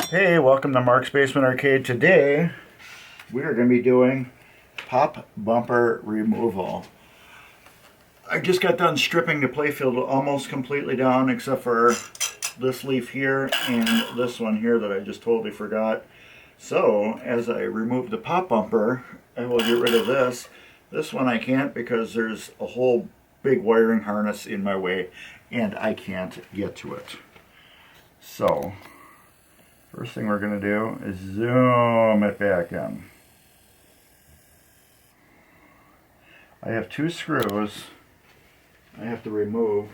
Hey, welcome to Mark's Basement Arcade. Today we are going to be doing pop bumper removal. I just got done stripping the playfield almost completely down except for this leaf here and this one here that I just totally forgot. So as I remove the pop bumper, I will get rid of this. This one I can't because there's a whole big wiring harness in my way and I can't get to it. So first thing we're going to do is zoom it back in. I have two screws I have to remove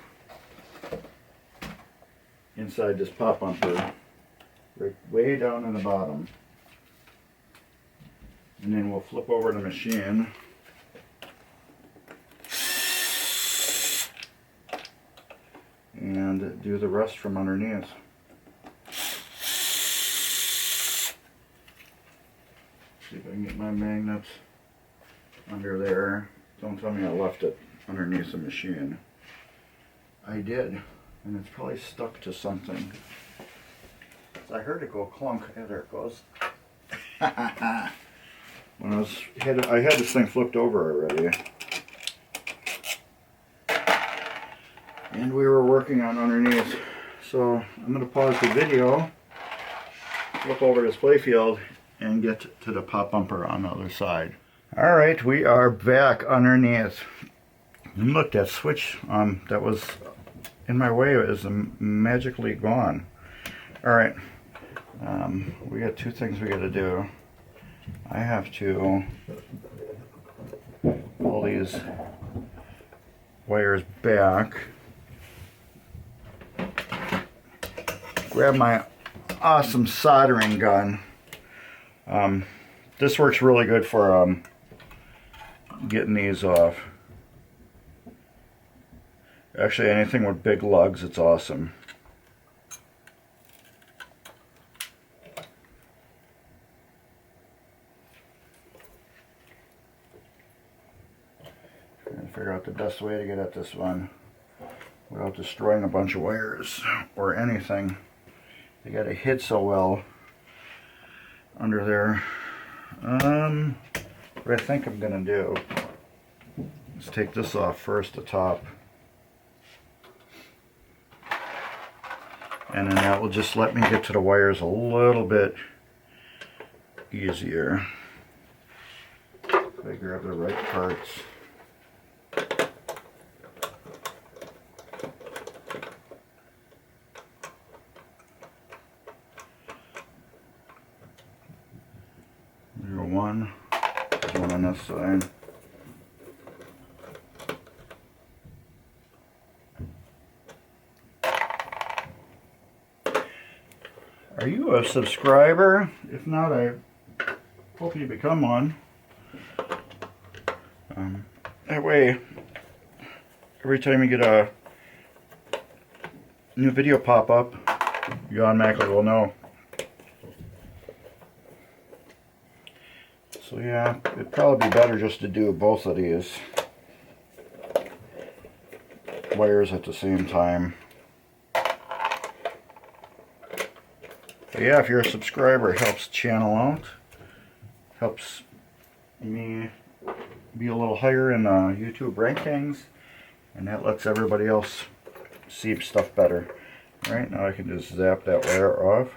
inside this pop bumper, right way down in the bottom. And then we'll flip over the machine. And do the rest from underneath. See if I can get my magnets under there. Don't tell me I left it underneath the machine. I did, and it's probably stuck to something. So I heard it go clunk. Yeah, there it goes. When I had this thing flipped over already, and we were working on underneath. So I'm going to pause the video, flip over this playfield, and get to the pop bumper on the other side. Alright, we are back underneath. And look, that switch that was in my way is magically gone. Alright, we got two things we got to do. I have to pull these wires back, grab my awesome soldering gun. This works really good for getting these off. Actually, anything with big lugs, it's awesome. Trying to figure out the best way to get at this one without destroying a bunch of wires or anything. They got to hit so well under there. What I think I'm going to do is take this off first, the top. And then that will just let me get to the wires a little bit easier. If I grab the right parts. There go one. There's one on this side. Are you a subscriber? If not, I hope you become one. That way, every time you get a new video pop up, you automatically will know. So yeah, it'd probably be better just to do both of these wires at the same time. But yeah, if you're a subscriber, it helps channel out, helps me be a little higher in YouTube rankings, and that lets everybody else see stuff better. Alright, now I can just zap that wire off.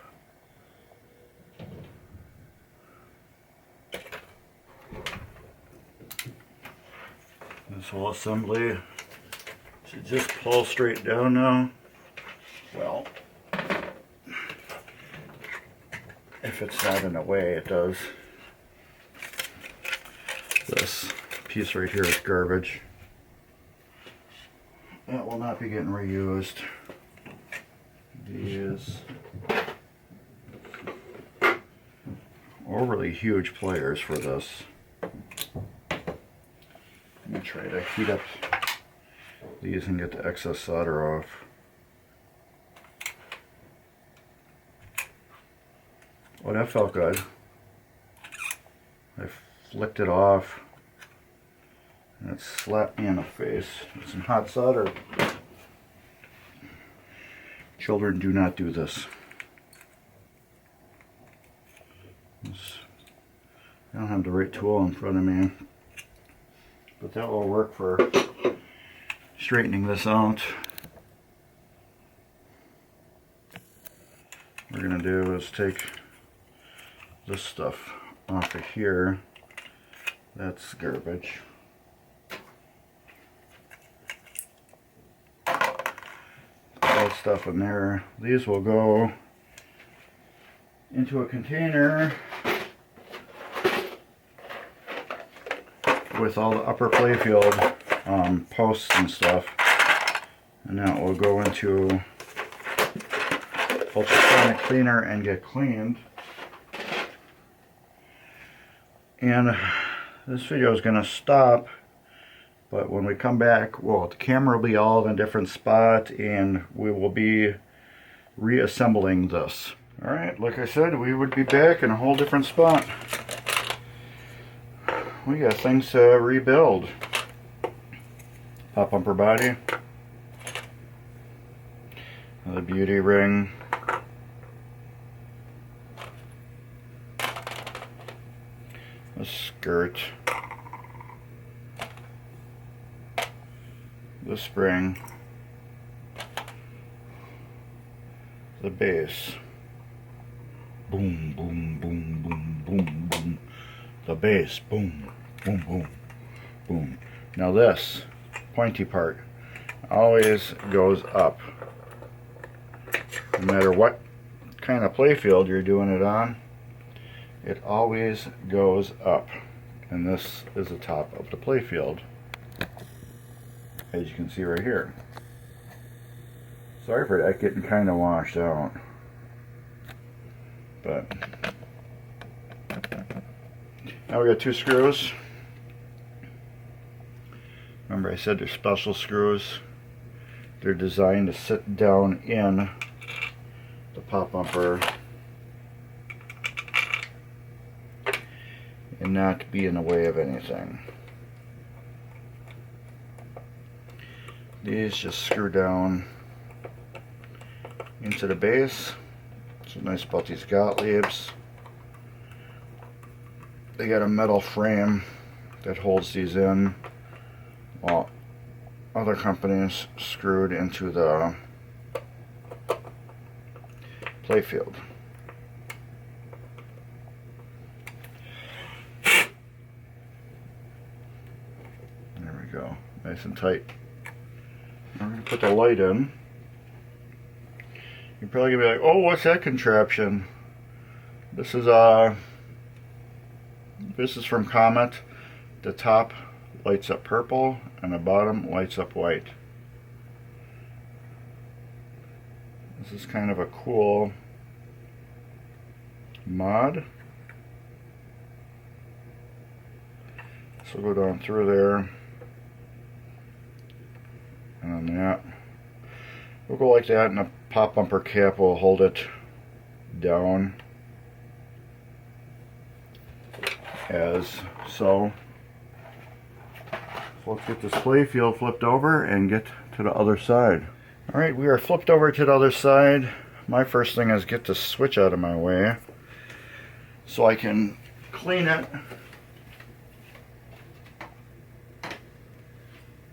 This whole assembly should just pull straight down now. Well, if it's not in the way, it does. This piece right here is garbage. That will not be getting reused. These overly huge pliers for this. I'm going to try to heat up these and get the excess solder off. Oh, that felt good. I flicked it off and it slapped me in the face with some hot solder. Children do not do this. I don't have the right tool in front of me, but that will work for straightening this out. What we're going to do is take this stuff off of here. That's garbage. That stuff in there. These will go into a container with all the upper playfield posts and stuff, and that will go into ultrasonic cleaner and get cleaned. And this video is going to stop, but when we come back, well, the camera will be all in a different spot and we will be reassembling this. Alright, like I said, we would be back in a whole different spot. We got things to rebuild. Pop bumper body. The beauty ring. A skirt. The spring. The base. Boom, boom, boom, boom, boom, boom. The base. Boom, boom, boom, boom. Now this pointy part always goes up. No matter what kind of playfield you're doing it on, it always goes up. And this is the top of the playfield, as you can see right here. Sorry for that getting kind of washed out, but now we got 2 screws. Remember I said they're special screws. They're designed to sit down in the pop bumper and not be in the way of anything. These just screw down into the base. What's nice about these Gottliebs, they got a metal frame that holds these in, while other companies screwed into the playfield. There we go, nice and tight. We're going to put the light in. You're probably going to be like, oh, what's that contraption? This is from Comet. The top lights up purple and the bottom lights up white. This is kind of a cool mod. So we'll go down through there. And then that. We'll go like that, and the pop bumper cap will hold it down as so. So let's get this playfield flipped over and get to the other side. Alright, we are flipped over to the other side. My first thing is get the switch out of my way so I can clean it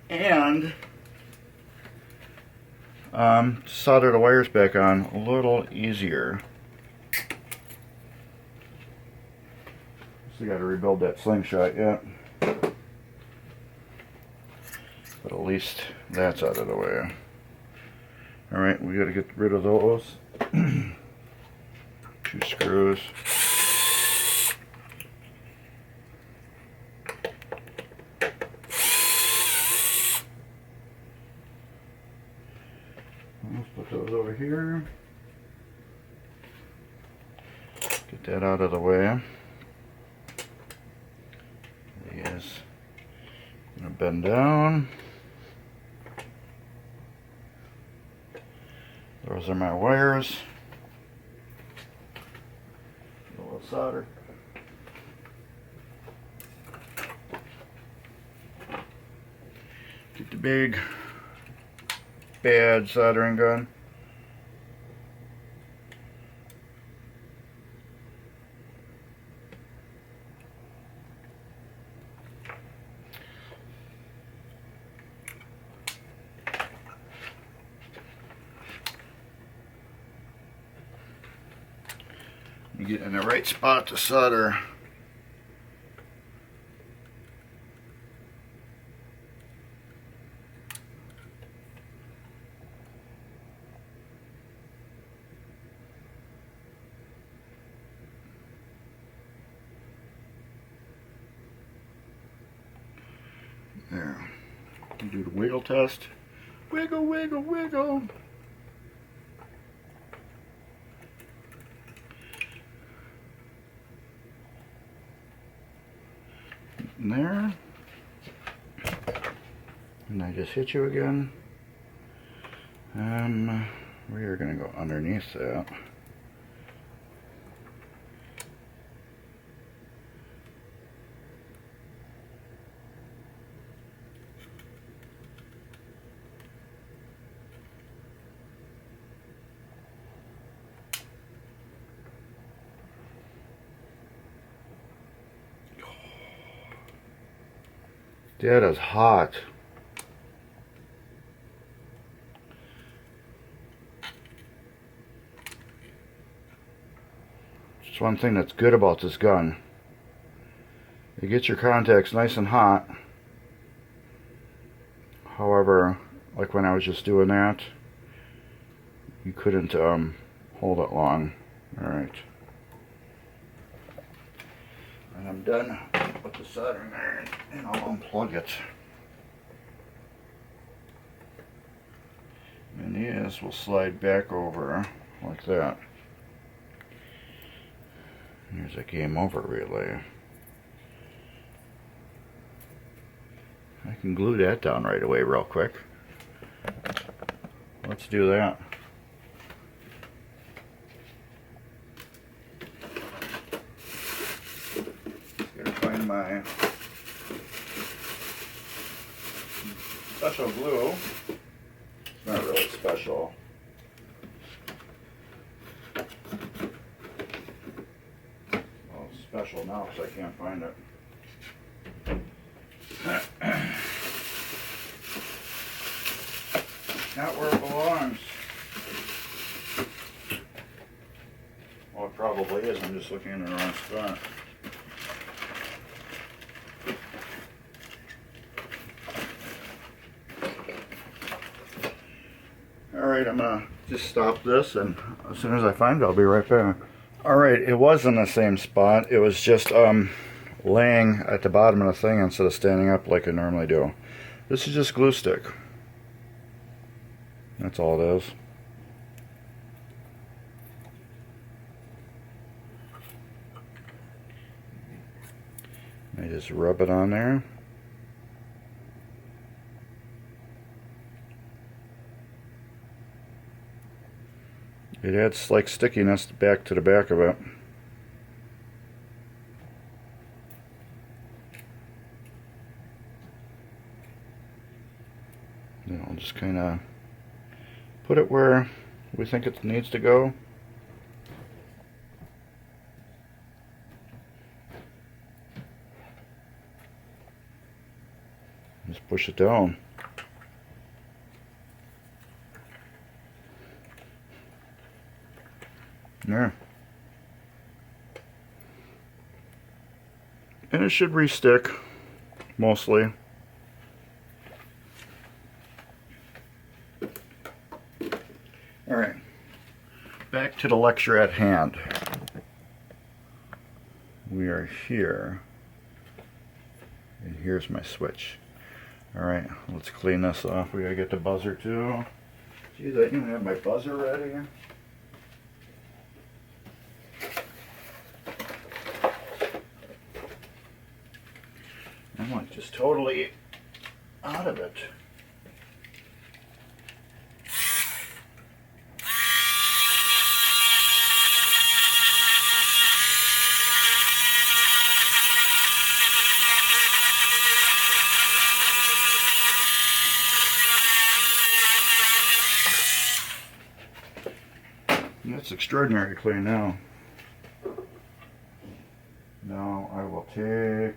and solder the wires back on a little easier. Still got to rebuild that slingshot yet, but at least that's out of the way. Alright, we got to get rid of those. 2 screws. Let's put those over here. Get that out of the way. These gonna bend down. Those are my wires. A little solder. Get the big bad soldering gun. You get in the right spot to solder. There. You do the wiggle test. Wiggle, wiggle, wiggle. There. And I just hit you again. We are going to go underneath that. That is hot. Just one thing that's good about this gun. You get your contacts nice and hot. However, like when I was just doing that, you couldn't hold it long. Alright. And I'm done with the soldering iron, and I'll unplug it. And these will slide back over like that. Here's a game over relay. I can glue that down right away real quick. Let's do that. Gotta find my special glue. It's not really special. Well, it's special now because I can't find it. Not where it belongs. Well, it probably is. I'm just looking in the wrong spot. Alright, I'm going to just stop this, and as soon as I find it, I'll be right back. Alright, it was in the same spot. It was just laying at the bottom of the thing instead of standing up like I normally do. This is just glue stick. That's all it is. I just rub it on there. It adds like stickiness back to the back of it. Then I'll just kind of put it where we think it needs to go. Just push it down. There. And it should re-stick, mostly. Alright, back to the lecture at hand. We are here, and here's my switch. Alright, let's clean this off. We gotta get the buzzer too. Geez, I even have my buzzer ready. I'm like just totally out of it. That's extraordinary clean now. Now I will take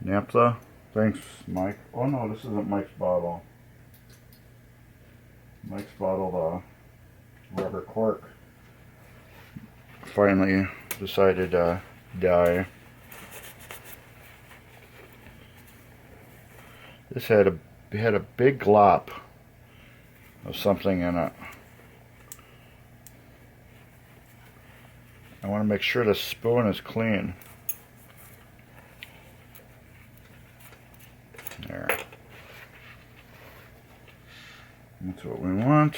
naphtha. Thanks, Mike. Oh no, this isn't Mike's bottle. Mike's bottle, the rubber cork. finally decided to die. This had a big glop of something in it. I want to make sure the spoon is clean. There. That's what we want.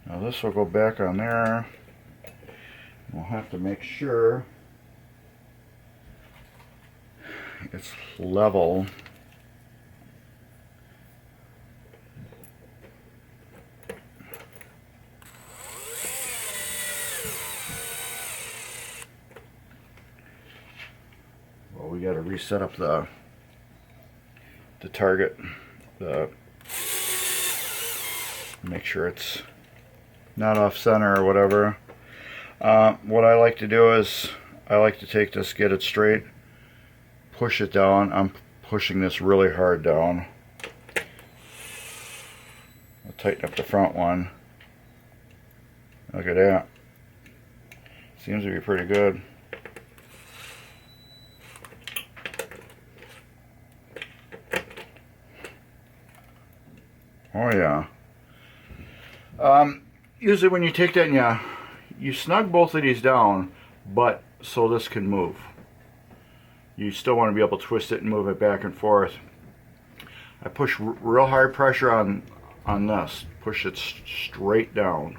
Now this will go back on there. We'll have to make sure it's level. Well, we got to reset up the target, make sure it's not off center or whatever. What I like to do is I like to take this, get it straight, push it down. I'm pushing this really hard down. I'll tighten up the front one. Look at that. Seems to be pretty good. Oh yeah. Usually when you take that and you snug both of these down, but so this can move. You still want to be able to twist it and move it back and forth. I push real hard pressure on this, push it straight down,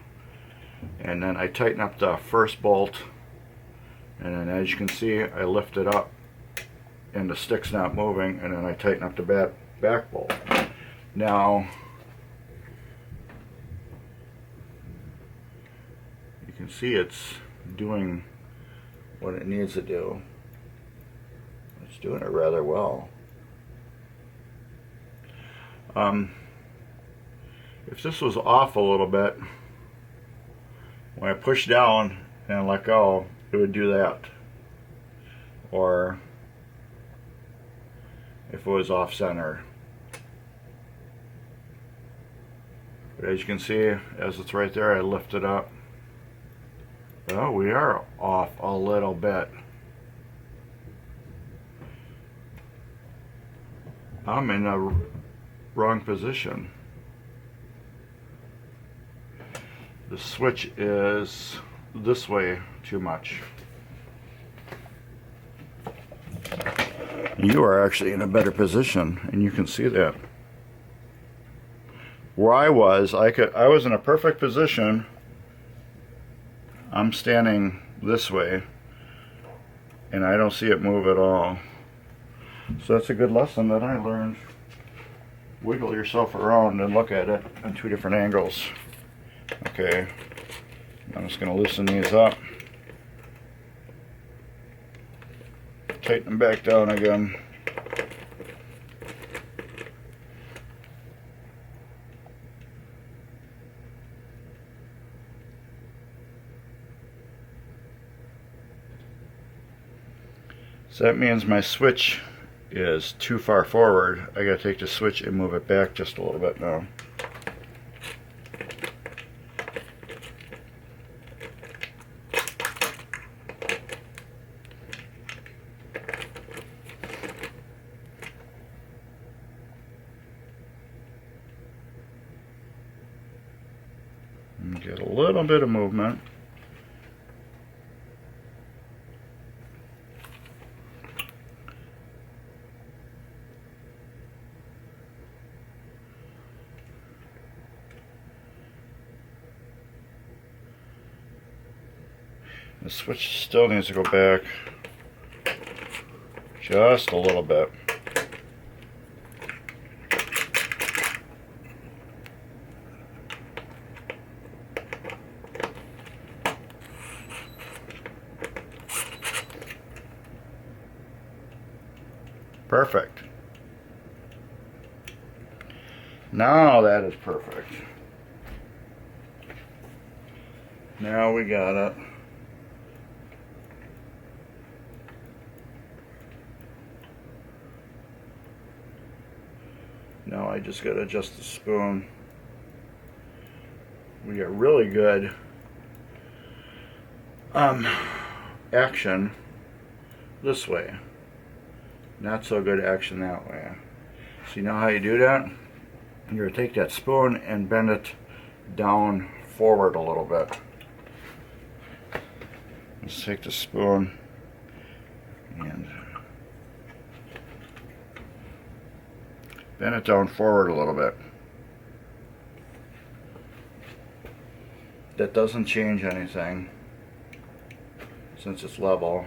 and then I tighten up the first bolt, and then as you can see I lift it up and the stick's not moving, and then I tighten up the back bolt. Now you can see it's doing what it needs to do. It's doing it rather well. If this was off a little bit, when I push down and let go, it would do that. Or if it was off center. But as you can see, as it's right there, I lift it up. Oh, we are off a little bit. I'm in the wrong position. The switch is this way too much. You are actually in a better position, and you can see that. Where I was in a perfect position. I'm standing this way, and I don't see it move at all. So that's a good lesson that I learned. Wiggle yourself around and look at it on two different angles. Okay, I'm just going to loosen these up. Tighten them back down again. So that means my switch is too far forward. I gotta take the switch and move it back just a little bit now. And get a little bit of movement. The switch still needs to go back just a little bit. Perfect. Now that is perfect. Now we got it. Now I just got to adjust the spoon. We got really good action this way. Not so good action that way. So you know how you do that? You're going to take that spoon and bend it down forward a little bit. Let's take the spoon and bend it down forward a little bit. That doesn't change anything since it's level,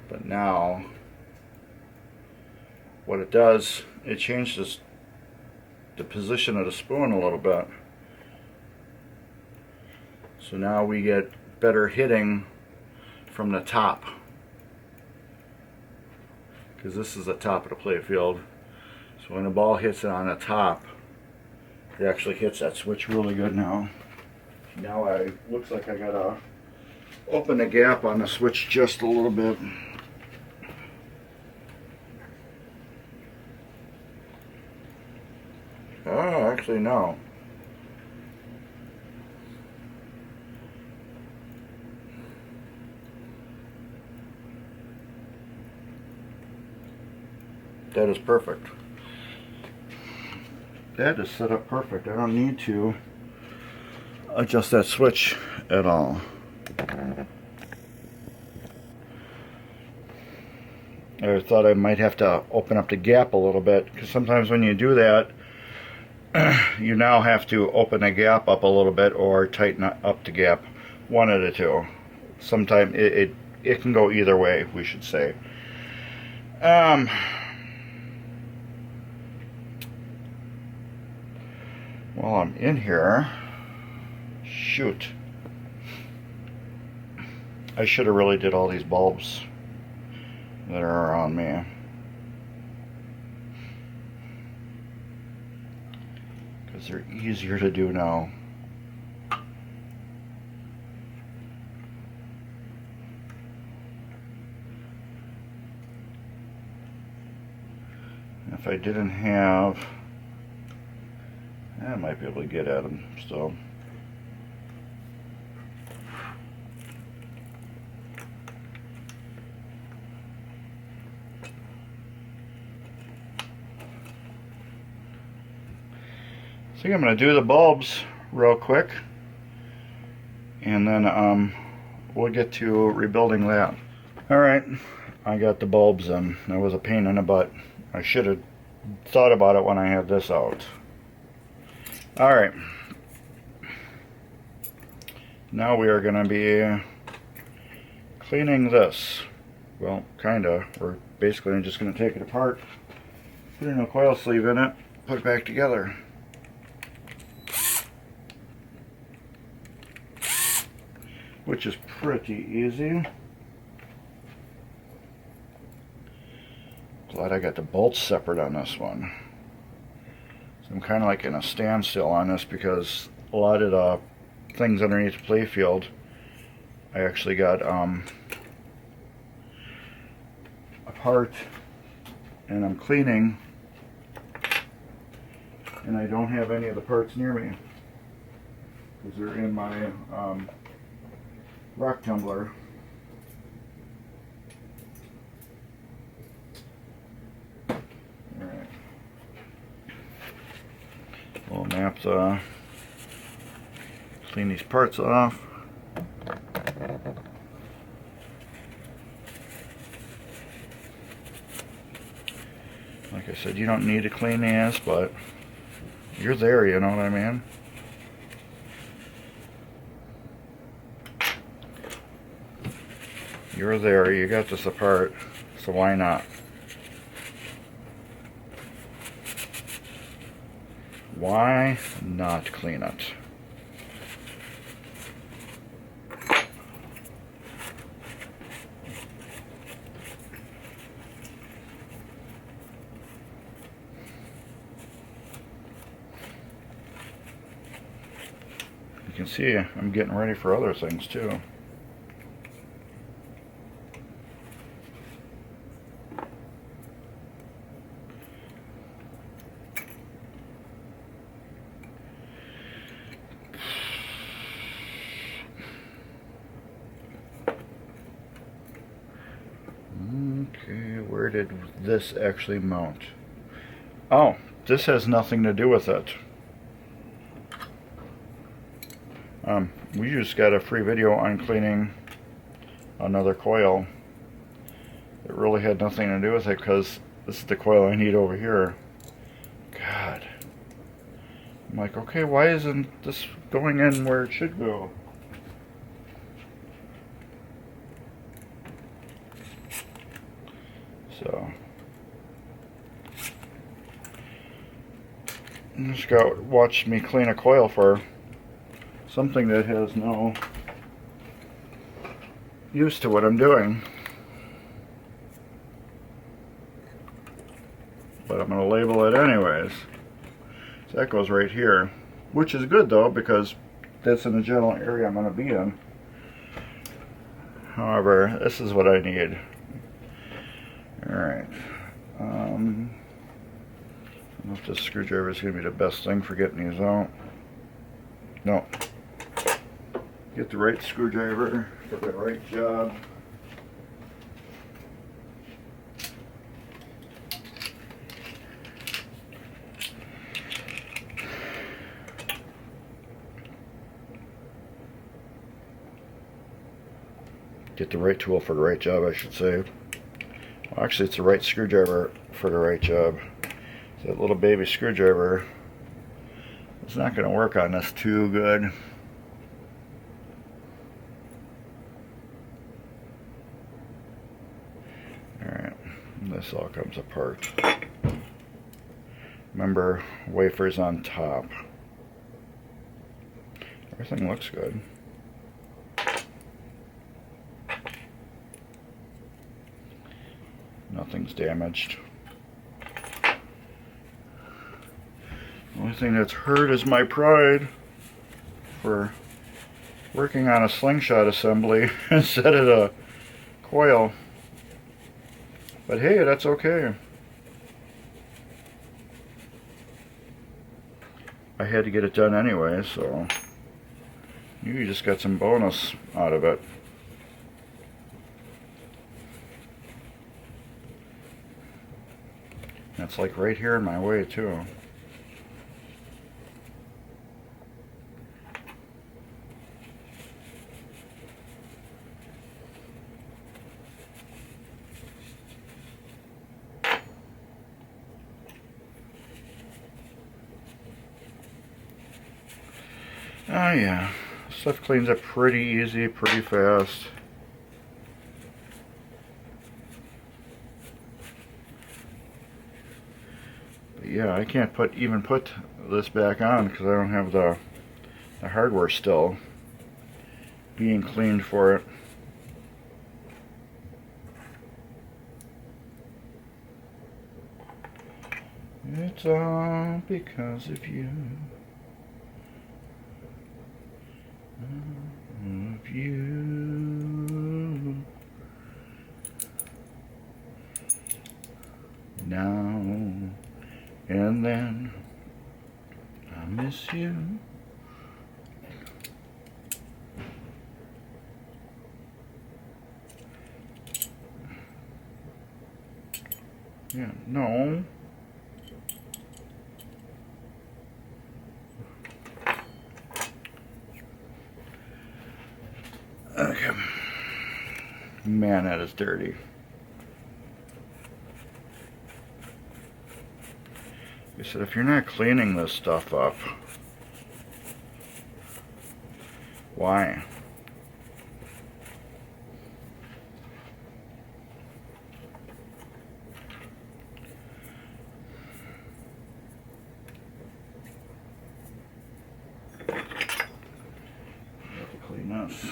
but now what it does, it changes the position of the spoon a little bit. So now we get better hitting from the top, because this is the top of the play field. So when the ball hits it on the top, it actually hits that switch really good now. Now looks like I gotta open the gap on the switch just a little bit. Oh, actually no. That is perfect. That is set up perfect. I don't need to adjust that switch at all. I thought I might have to open up the gap a little bit, because sometimes when you do that, you now have to open the gap up a little bit or tighten up the gap. One of the two. Sometimes it can go either way, we should say. While I'm in here, shoot, I should have really did all these bulbs that are around me, because they're easier to do now. If I didn't have, I might be able to get at them still. So I'm going to do the bulbs real quick, and then we'll get to rebuilding that. Alright, I got the bulbs in. That was a pain in the butt. I should have thought about it when I had this out. Alright, now we are going to be cleaning this. Well, kinda. We're basically just going to take it apart, put in a coil sleeve in it, put it back together. Which is pretty easy. Glad I got the bolts separate on this one. So I'm kind of like in a standstill on this, because a lot of the things underneath the play field, I actually got apart, and I'm cleaning, and I don't have any of the parts near me because they're in my rock tumbler. Alright. We'll clean these parts off. Like I said, you don't need to clean these, but you're there, you know what I mean? You're there, you got this apart, so why not? Why not clean it? You can see I'm getting ready for other things too. did this actually mount? Oh, this has nothing to do with it. We just got a free video on cleaning another coil. It really had nothing to do with it because this is the coil I need over here. God. I'm like, okay, why isn't this going in where it should go? So, this guy watched me clean a coil for something that has no use to what I'm doing. But I'm going to label it anyways. So that goes right here, which is good though because that's in the general area I'm going to be in. However, this is what I need. Alright. I don't know if this screwdriver is going to be the best thing for getting these out. No. Get the right screwdriver for the right job. Get the right tool for the right job, I should say. Well, actually, it's the right screwdriver for the right job. So that little baby screwdriver is not going to work on this too good. Alright, this all comes apart. Remember, wafers on top. Everything looks good. Nothing's damaged. The only thing that's hurt is my pride for working on a slingshot assembly instead of a coil. But hey, that's okay. I had to get it done anyway, so you just got some bonus out of it. That's like right here in my way too. Oh yeah, stuff cleans up pretty easy, pretty fast. But yeah, I can't even put this back on because I don't have the hardware still being cleaned for it. It's all because of you. Of you. Now and then I miss you. Yeah, no. Okay. Man, that is dirty. I said, if you're not cleaning this stuff up, why? I have to clean this.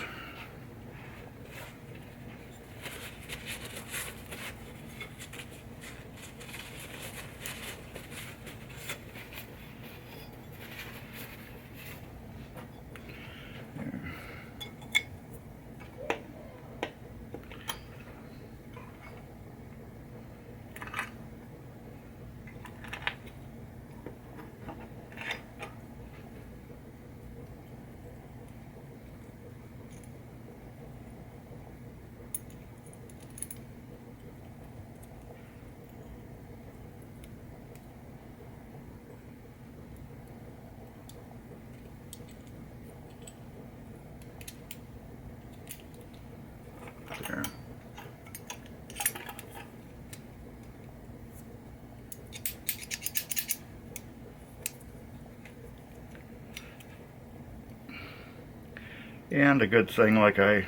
And a good thing, like I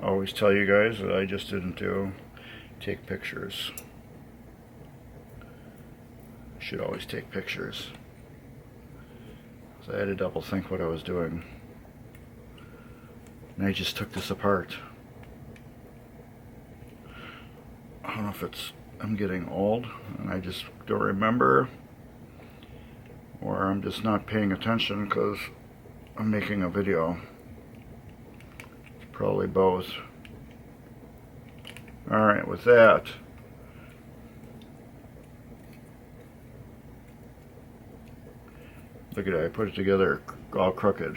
always tell you guys, that I just didn't take pictures. Should always take pictures. So I had to double think what I was doing. And I just took this apart. I don't know if I'm getting old and I just don't remember, or I'm just not paying attention because I'm making a video. Probably both. Alright, with that, look at it, I put it together all crooked.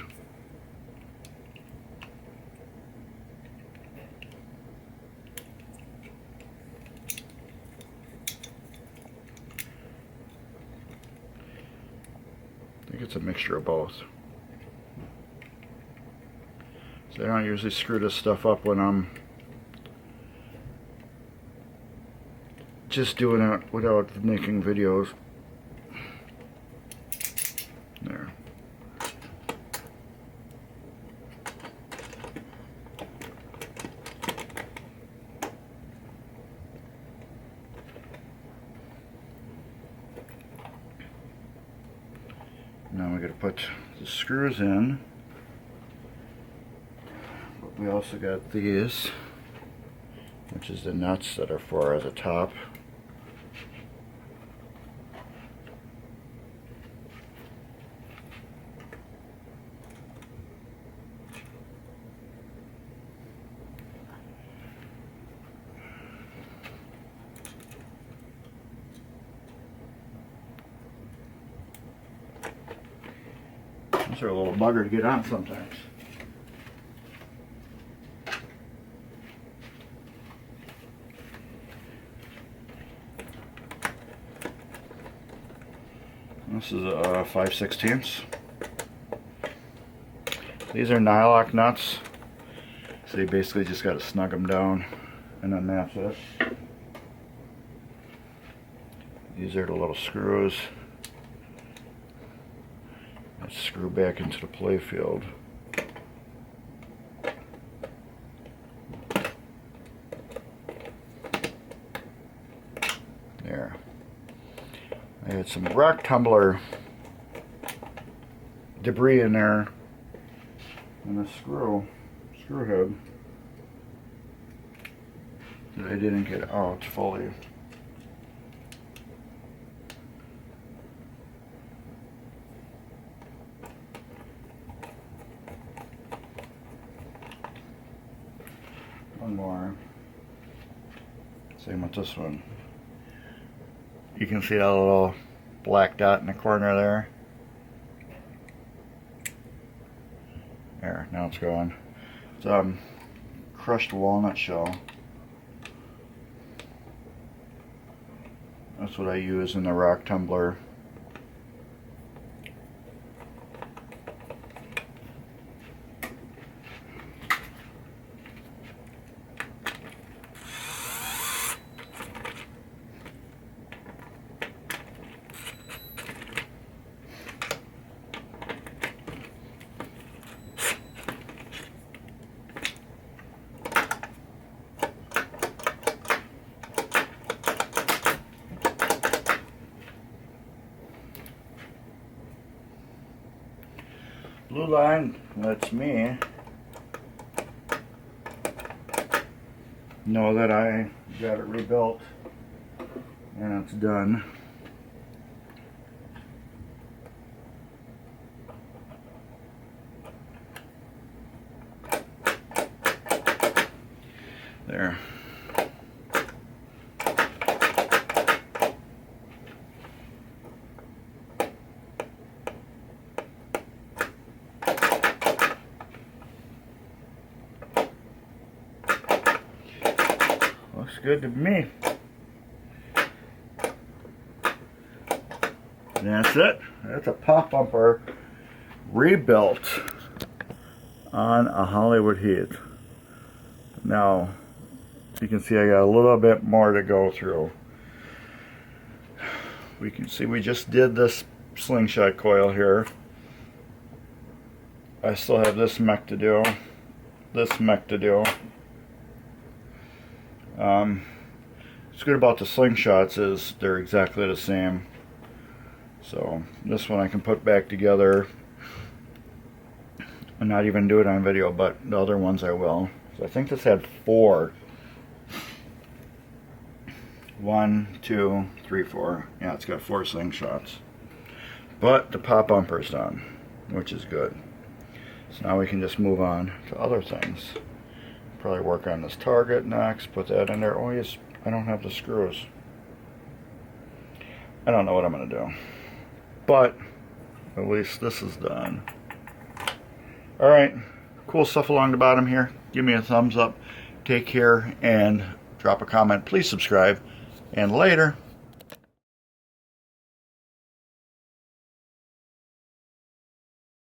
I think it's a mixture of both. So I don't usually screw this stuff up when I'm just doing it without making videos. There. Now we're going to put the screws in. But we also got these, which is the nuts that are for the top. These are a little bugger to get on sometimes. This is a 5/16. These are nylock nuts, so you basically just got to snug them down, and then that's it. These are the little screws that screw back into the play field. There. I had some rock tumbler debris in there, and a screw head that I didn't get out fully. One more. Same with this one. You can see that little black dot in the corner there. There, now it's gone. It's crushed walnut shell. That's what I use in the rock tumbler. Blue line lets me know that I got it rebuilt and it's done. There. Looks good to me. And that's it. That's a pop bumper rebuilt on a Hollywood Heat. Now, you can see I got a little bit more to go through. We can see we just did this slingshot coil here. I still have this mech to do. this mech to do. What's good about the slingshots is they're exactly the same. So this one I can put back together and not even do it on video, but the other ones I will. So I think this had 4. 1, 2, 3, 4. Yeah, it's got 4 slingshots. But the pop bumper's done, which is good. So now we can just move on to other things. Probably work on this target next, put that in there. Oh yes, I don't have the screws. I don't know what I'm going to do. But at least this is done. Alright, cool stuff along the bottom here. Give me a thumbs up. Take care and drop a comment. Please subscribe. And later.